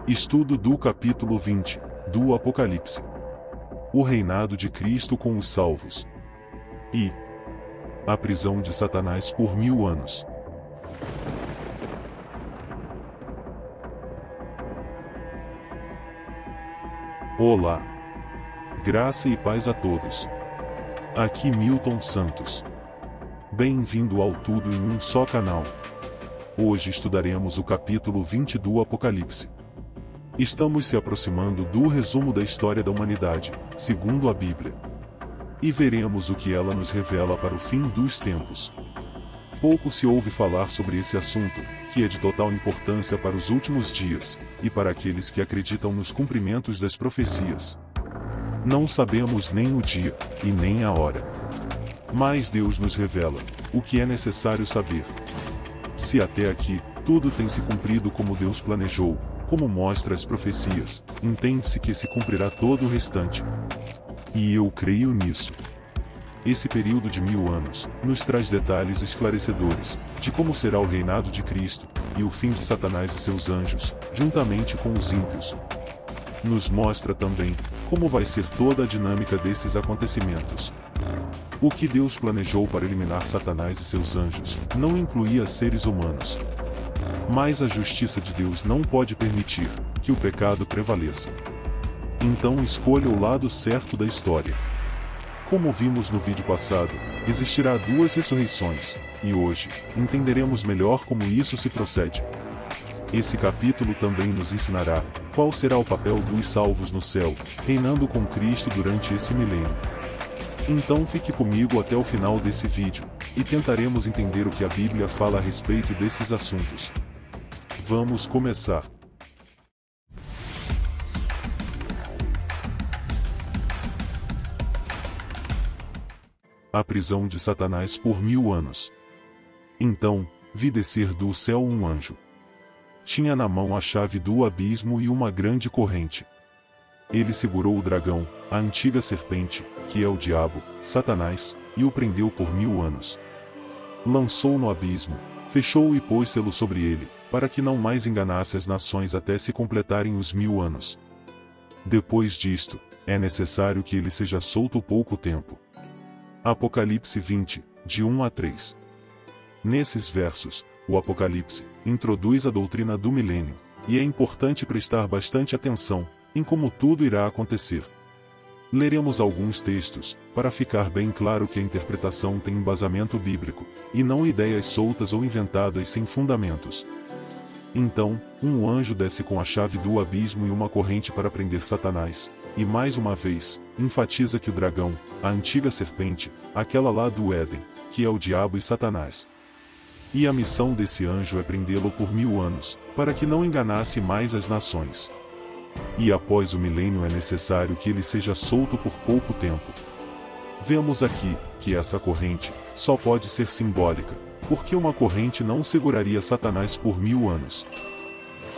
Estudo do capítulo 20, do Apocalipse. O reinado de Cristo com os salvos. E a prisão de Satanás por 1000 anos. Olá! Graça e paz a todos. Aqui Milton Santos. Bem-vindo ao Tudo em um Só canal. Hoje estudaremos o capítulo 20 do Apocalipse. Estamos se aproximando do resumo da história da humanidade, segundo a Bíblia. E veremos o que ela nos revela para o fim dos tempos. Pouco se ouve falar sobre esse assunto, que é de total importância para os últimos dias, e para aqueles que acreditam nos cumprimentos das profecias. Não sabemos nem o dia, e nem a hora. Mas Deus nos revela o que é necessário saber. Se até aqui, tudo tem se cumprido como Deus planejou, como mostra as profecias, entende-se que se cumprirá todo o restante. E eu creio nisso. Esse período de 1000 anos nos traz detalhes esclarecedores de como será o reinado de Cristo e o fim de Satanás e seus anjos, juntamente com os ímpios. Nos mostra também como vai ser toda a dinâmica desses acontecimentos. O que Deus planejou para eliminar Satanás e seus anjos não incluía seres humanos. Mas a justiça de Deus não pode permitir que o pecado prevaleça. Então escolha o lado certo da história. Como vimos no vídeo passado, existirá 2 ressurreições, e hoje, entenderemos melhor como isso se procede. Esse capítulo também nos ensinará qual será o papel dos salvos no céu, reinando com Cristo durante esse milênio. Então fique comigo até o final desse vídeo, e tentaremos entender o que a Bíblia fala a respeito desses assuntos. Vamos começar. A prisão de Satanás por 1000 anos. Então, vi descer do céu um anjo. Tinha na mão a chave do abismo e uma grande corrente. Ele segurou o dragão, a antiga serpente, que é o diabo, Satanás, e o prendeu por 1000 anos. Lançou-o no abismo, fechou-o e pôs selo sobre ele, para que não mais enganasse as nações até se completarem os 1000 anos. Depois disto, é necessário que ele seja solto pouco tempo. Apocalipse 20, de 1 a 3. Nesses versos, o Apocalipse introduz a doutrina do milênio, e é importante prestar bastante atenção em como tudo irá acontecer. Leremos alguns textos, para ficar bem claro que a interpretação tem embasamento bíblico, e não ideias soltas ou inventadas sem fundamentos. Então, um anjo desce com a chave do abismo e uma corrente para prender Satanás, e mais uma vez, enfatiza que o dragão, a antiga serpente, aquela lá do Éden, que é o diabo e Satanás. E a missão desse anjo é prendê-lo por 1000 anos, para que não enganasse mais as nações. E após o milênio é necessário que ele seja solto por pouco tempo. Vemos aqui, que essa corrente, só pode ser simbólica, porque uma corrente não seguraria Satanás por 1000 anos.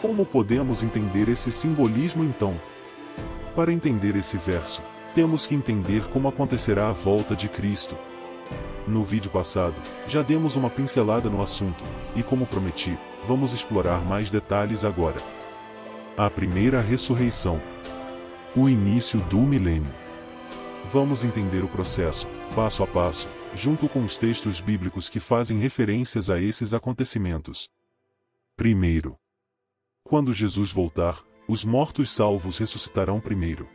Como podemos entender esse simbolismo então? Para entender esse verso, temos que entender como acontecerá a volta de Cristo. No vídeo passado, já demos uma pincelada no assunto, e como prometi, vamos explorar mais detalhes agora. A primeira ressurreição. O início do milênio. Vamos entender o processo, passo a passo, junto com os textos bíblicos que fazem referências a esses acontecimentos. Primeiro, quando Jesus voltar, os mortos salvos ressuscitarão primeiro.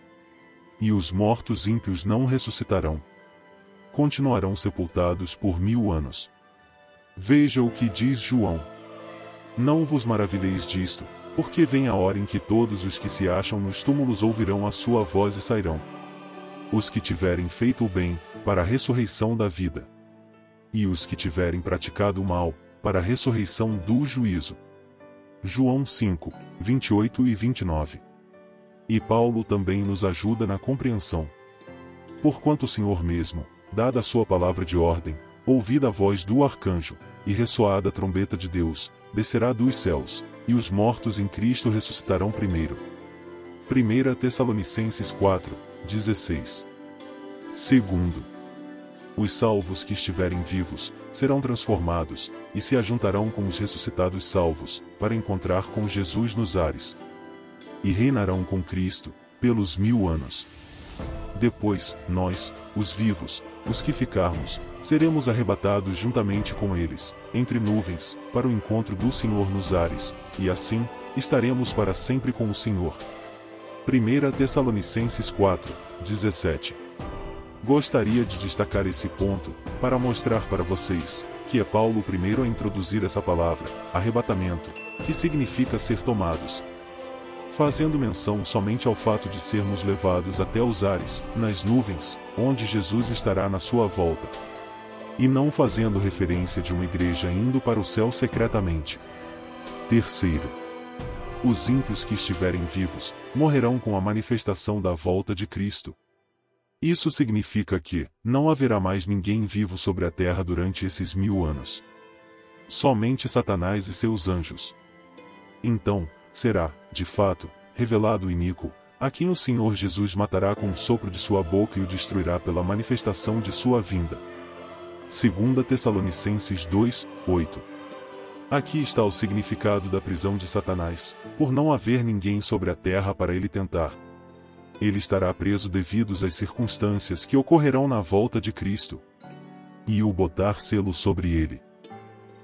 E os mortos ímpios não ressuscitarão. Continuarão sepultados por 1000 anos. Veja o que diz João. Não vos maravilheis disto, porque vem a hora em que todos os que se acham nos túmulos ouvirão a sua voz e sairão. Os que tiverem feito o bem, para a ressurreição da vida. E os que tiverem praticado o mal, para a ressurreição do juízo. João 5, 28 e 29. E Paulo também nos ajuda na compreensão. Porquanto o Senhor mesmo, dada a sua palavra de ordem, ouvida a voz do arcanjo, e ressoada a trombeta de Deus, descerá dos céus, e os mortos em Cristo ressuscitarão primeiro. 1 Tessalonicenses 4, 16. Segundo, os salvos que estiverem vivos, serão transformados, e se ajuntarão com os ressuscitados salvos, para encontrar com Jesus nos ares. e reinarão com Cristo, pelos 1000 anos. Depois, nós, os vivos, os que ficarmos, seremos arrebatados juntamente com eles, entre nuvens, para o encontro do Senhor nos ares, e assim, estaremos para sempre com o Senhor. 1 Tessalonicenses 4, 17. Gostaria de destacar esse ponto, para mostrar para vocês, que é Paulo o primeiro a introduzir essa palavra, arrebatamento, que significa ser tomados, fazendo menção somente ao fato de sermos levados até os ares, nas nuvens, onde Jesus estará na sua volta, e não fazendo referência de uma igreja indo para o céu secretamente. Terceiro, os ímpios que estiverem vivos, morrerão com a manifestação da volta de Cristo. Isso significa que não haverá mais ninguém vivo sobre a terra durante esses 1000 anos. Somente Satanás e seus anjos. Então, será, de fato, revelado o iníquo, a quem o Senhor Jesus matará com o sopro de sua boca e o destruirá pela manifestação de sua vinda. 2 Tessalonicenses 2, 8. Aqui está o significado da prisão de Satanás, por não haver ninguém sobre a terra para ele tentar. Ele estará preso devido às circunstâncias que ocorrerão na volta de Cristo, e o botar selo sobre ele.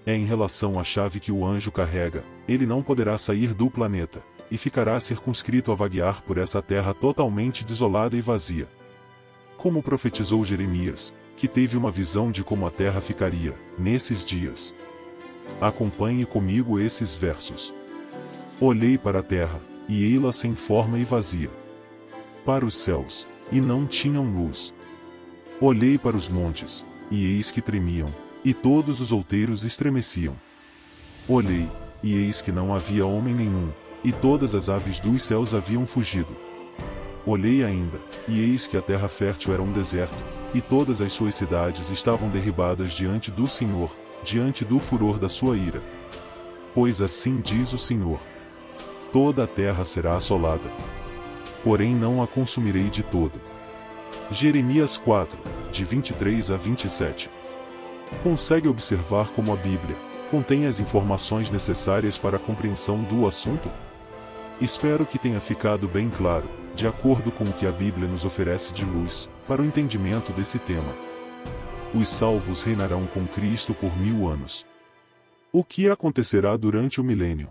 É em relação à chave que o anjo carrega, ele não poderá sair do planeta, e ficará circunscrito a vaguear por essa terra totalmente desolada e vazia. Como profetizou Jeremias, que teve uma visão de como a terra ficaria, nesses dias. Acompanhe comigo esses versos. Olhei para a terra, e ei-la sem forma e vazia. Para os céus, e não tinham luz. Olhei para os montes, e eis que tremiam, e todos os outeiros estremeciam. Olhei, e eis que não havia homem nenhum, e todas as aves dos céus haviam fugido. Olhei ainda, e eis que a terra fértil era um deserto, e todas as suas cidades estavam derribadas diante do Senhor, diante do furor da sua ira. Pois assim diz o Senhor: toda a terra será assolada, porém não a consumirei de todo. Jeremias 4, de 23 a 27. Consegue observar como a Bíblia contém as informações necessárias para a compreensão do assunto? Espero que tenha ficado bem claro, de acordo com o que a Bíblia nos oferece de luz, para o entendimento desse tema. Os salvos reinarão com Cristo por 1000 anos. O que acontecerá durante o milênio?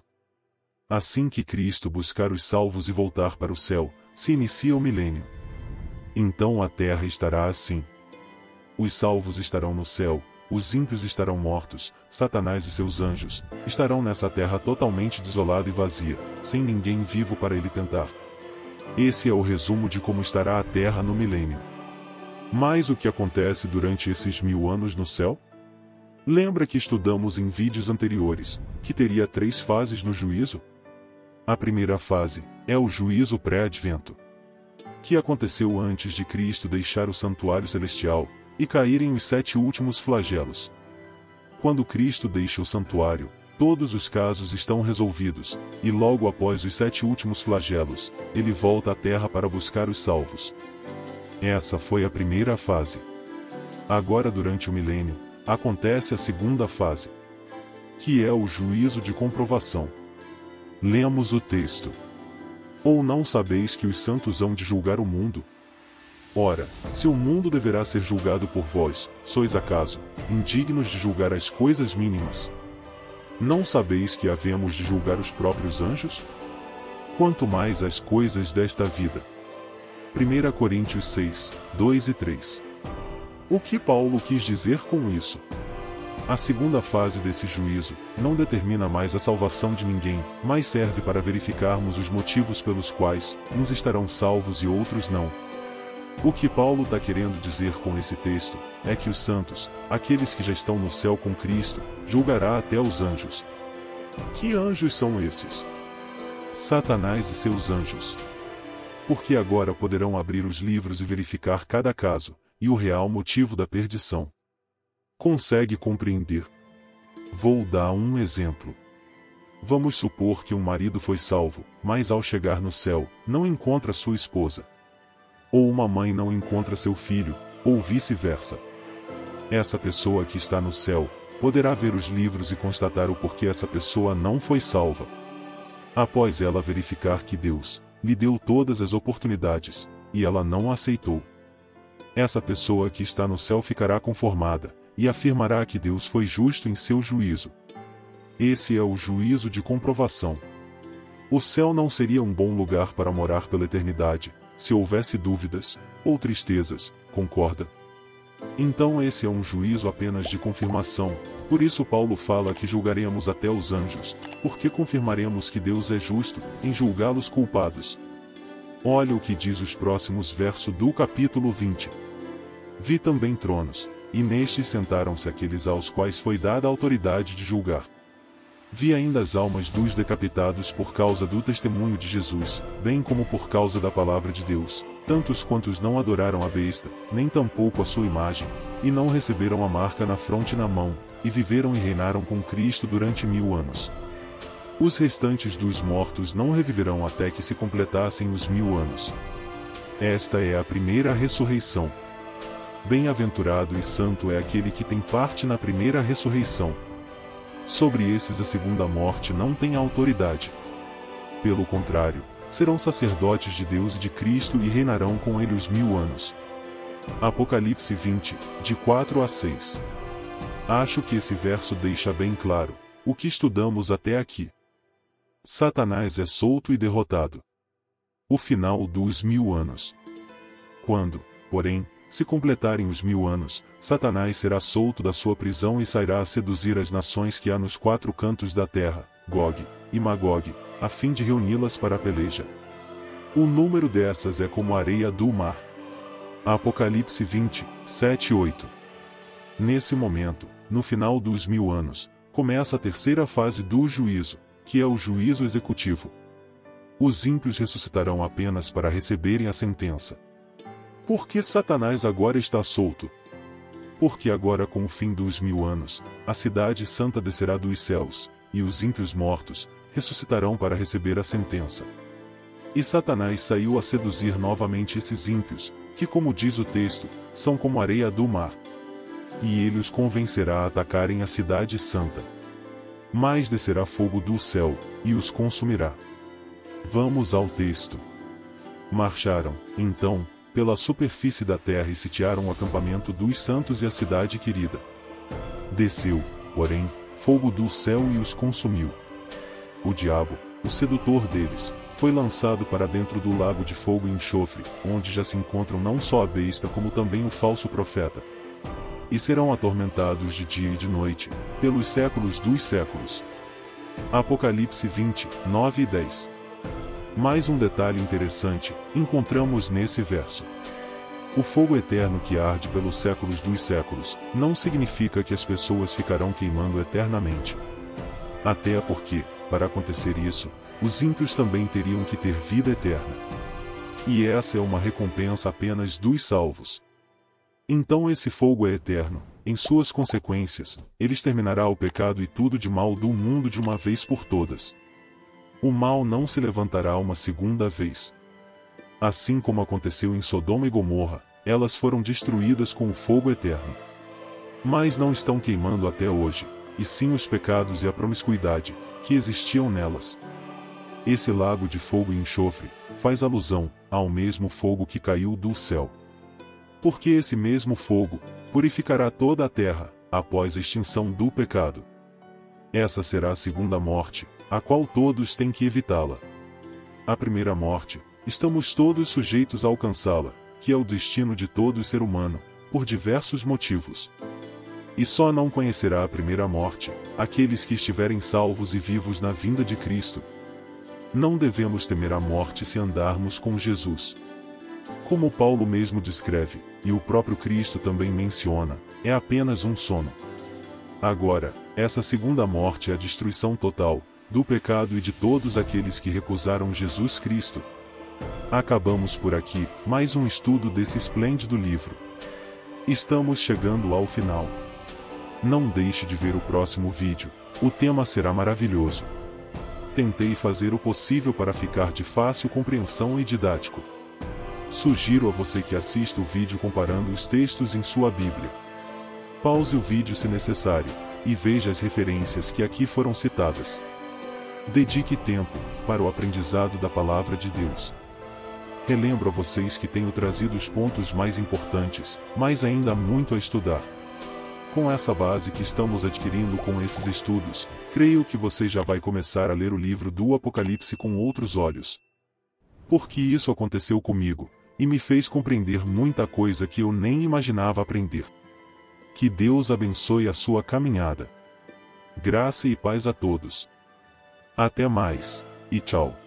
Assim que Cristo buscar os salvos e voltar para o céu, se inicia o milênio. Então a terra estará assim. Os salvos estarão no céu, os ímpios estarão mortos, Satanás e seus anjos estarão nessa terra totalmente desolada e vazia, sem ninguém vivo para ele tentar. Esse é o resumo de como estará a terra no milênio. Mas o que acontece durante esses 1000 anos no céu? Lembra que estudamos em vídeos anteriores, que teria 3 fases no juízo? A primeira fase é o juízo pré-advento, que aconteceu antes de Cristo deixar o santuário celestial e caírem os 7 últimos flagelos. Quando Cristo deixa o santuário, todos os casos estão resolvidos, e logo após os 7 últimos flagelos, ele volta à terra para buscar os salvos. Essa foi a primeira fase. Agora, durante o milênio, acontece a segunda fase, que é o juízo de comprovação. Lemos o texto. Ou não sabeis que os santos hão de julgar o mundo? Ora, se o mundo deverá ser julgado por vós, sois acaso indignos de julgar as coisas mínimas? Não sabeis que havemos de julgar os próprios anjos? Quanto mais as coisas desta vida. 1 Coríntios 6, 2 e 3. O que Paulo quis dizer com isso? A segunda fase desse juízo não determina mais a salvação de ninguém, mas serve para verificarmos os motivos pelos quais uns estarão salvos e outros não. O que Paulo está querendo dizer com esse texto é que os santos, aqueles que já estão no céu com Cristo, julgará até os anjos. Que anjos são esses? Satanás e seus anjos. Porque agora poderão abrir os livros e verificar cada caso, e o real motivo da perdição. Consegue compreender? Vou dar um exemplo. Vamos supor que um marido foi salvo, mas ao chegar no céu, não encontra sua esposa. Ou uma mãe não encontra seu filho, ou vice-versa. Essa pessoa que está no céu, poderá ver os livros e constatar o porquê essa pessoa não foi salva. Após ela verificar que Deus lhe deu todas as oportunidades, e ela não aceitou. Essa pessoa que está no céu ficará conformada, e afirmará que Deus foi justo em seu juízo. Esse é o juízo de comprovação. O céu não seria um bom lugar para morar pela eternidade, se houvesse dúvidas, ou tristezas, concorda? Então esse é um juízo apenas de confirmação, por isso Paulo fala que julgaremos até os anjos, porque confirmaremos que Deus é justo, em julgá-los culpados. Olha o que diz os próximos versos do capítulo 20. Vi também tronos, e nestes sentaram-se aqueles aos quais foi dada a autoridade de julgar. Vi ainda as almas dos decapitados por causa do testemunho de Jesus, bem como por causa da palavra de Deus, tantos quantos não adoraram a besta, nem tampouco a sua imagem, e não receberam a marca na fronte e na mão, e viveram e reinaram com Cristo durante 1000 anos. Os restantes dos mortos não reviverão até que se completassem os 1000 anos. Esta é a primeira ressurreição. Bem-aventurado e santo é aquele que tem parte na primeira ressurreição. Sobre esses a segunda morte não tem autoridade. Pelo contrário, serão sacerdotes de Deus e de Cristo e reinarão com ele os 1000 anos. Apocalipse 20, de 4 a 6. Acho que esse verso deixa bem claro o que estudamos até aqui. Satanás é solto e derrotado. O final dos 1000 anos. Quando, porém, se completarem os 1000 anos, Satanás será solto da sua prisão e sairá a seduzir as nações que há nos 4 cantos da terra, Gog e Magog, a fim de reuni-las para a peleja. O número dessas é como a areia do mar. Apocalipse 20, 7 e 8. Nesse momento, no final dos 1000 anos, começa a terceira fase do juízo, que é o juízo executivo. Os ímpios ressuscitarão apenas para receberem a sentença. Por que Satanás agora está solto? Porque agora, com o fim dos 1000 anos, a cidade santa descerá dos céus, e os ímpios mortos ressuscitarão para receber a sentença. E Satanás saiu a seduzir novamente esses ímpios, que, como diz o texto, são como areia do mar. E ele os convencerá a atacarem a cidade santa. Mas descerá fogo do céu, e os consumirá. Vamos ao texto. Marcharam, então, pela superfície da terra e sitiaram o acampamento dos santos e a cidade querida. Desceu, porém, fogo do céu e os consumiu. O diabo, o sedutor deles, foi lançado para dentro do lago de fogo e enxofre, onde já se encontram não só a besta como também o falso profeta. E serão atormentados de dia e de noite, pelos séculos dos séculos. Apocalipse 20, 9 e 10. Mais um detalhe interessante, encontramos nesse verso. O fogo eterno que arde pelos séculos dos séculos, não significa que as pessoas ficarão queimando eternamente. Até porque, para acontecer isso, os ímpios também teriam que ter vida eterna. E essa é uma recompensa apenas dos salvos. Então esse fogo é eterno, em suas consequências, ele exterminará o pecado e tudo de mal do mundo de uma vez por todas. O mal não se levantará uma segunda vez. Assim como aconteceu em Sodoma e Gomorra, elas foram destruídas com o fogo eterno. Mas não estão queimando até hoje, e sim os pecados e a promiscuidade, que existiam nelas. Esse lago de fogo e enxofre, faz alusão ao mesmo fogo que caiu do céu. Porque esse mesmo fogo purificará toda a terra, após a extinção do pecado. Essa será a segunda morte, a qual todos têm que evitá-la. A primeira morte, estamos todos sujeitos a alcançá-la, que é o destino de todo ser humano, por diversos motivos. E só não conhecerá a primeira morte, aqueles que estiverem salvos e vivos na vinda de Cristo. Não devemos temer a morte se andarmos com Jesus. Como Paulo mesmo descreve, e o próprio Cristo também menciona, é apenas um sono. Agora, essa segunda morte é a destruição total do pecado e de todos aqueles que recusaram Jesus Cristo. Acabamos por aqui mais um estudo desse esplêndido livro. Estamos chegando ao final. Não deixe de ver o próximo vídeo, o tema será maravilhoso. Tentei fazer o possível para ficar de fácil compreensão e didático. Sugiro a você que assista o vídeo comparando os textos em sua Bíblia. Pause o vídeo se necessário, e veja as referências que aqui foram citadas. Dedique tempo, para o aprendizado da Palavra de Deus. Relembro a vocês que tenho trazido os pontos mais importantes, mas ainda há muito a estudar. Com essa base que estamos adquirindo com esses estudos, creio que você já vai começar a ler o livro do Apocalipse com outros olhos. Porque isso aconteceu comigo, e me fez compreender muita coisa que eu nem imaginava aprender. Que Deus abençoe a sua caminhada. Graça e paz a todos. Até mais, e tchau.